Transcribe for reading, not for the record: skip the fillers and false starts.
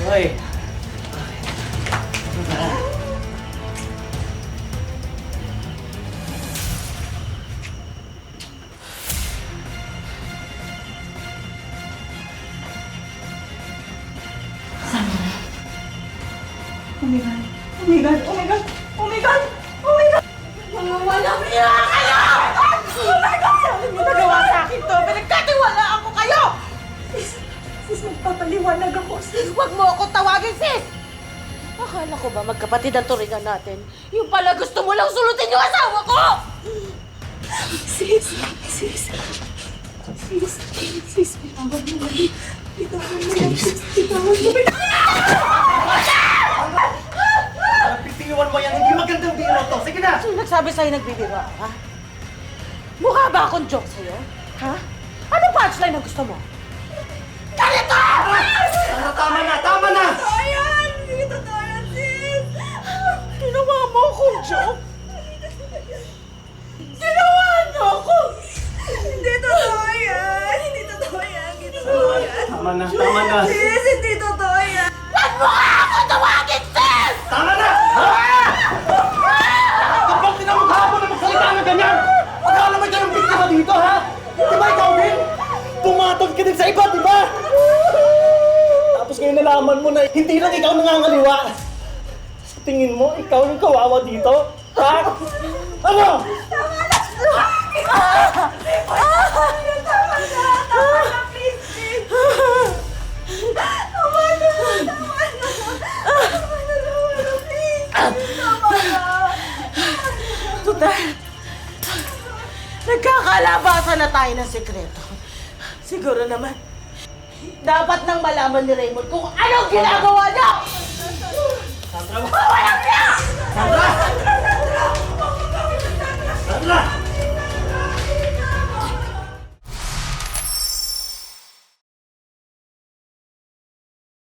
Hoy! Oh my God! Oh my God! Oh my God! Oh my God! Oh my God! Mga walang niya kayo! Oh my God! Ano mo nagawa sa akin to? Pinagkatiwalaan ko kayo! Sis, magpapaliwanag ako, sis. Huwag mo ako tawagin, sis! Akala ko ba magkapatid ang turingan natin? Yung pala gusto mo lang sulutin yung asawa ko! Sis! Bitawan mo na. Bitawan mo na, sis. Bitawan mo na. Pipiliwan mo yan, hindi magandang biro to. Sige na! Sino nagsabi sa'yo nagbibiro ako, ha? Mukha ba akong joke sa'yo? Ha? Anong punchline ang gusto mo? Ganito! Tama na! Tama na! Totoo yan! Hindi totoo yan, sis! Ginawa mo akong joke? Ginawa niyo ako! Hindi totoo yan! Hindi totoo yan! Hindi totoo yan! Tama na! Tama na! Sis, hindi totoo yan! Huwag mo nga ako tawagin, sis! Tama na! Kapag tinamukha mo na magsalita na ganyan! Akala mo dyan ang biktima dito, ha? Di ba ikaw din? Tumatod ka din sa iba, di ba? Tapos ngayon nalaman mo na hindi lang ikaw nangangaliwa. Sa tingin mo, ikaw yung kawawa dito? Ha? Ano? Tama na! Please, sis! Tama na! Please! Tama na! Total, nagkakalabasan na tayo ng sekreto. Siguro naman, dapat nang malaman ni Raymond kung anong ginagawa niya! Sandra, Walang niya!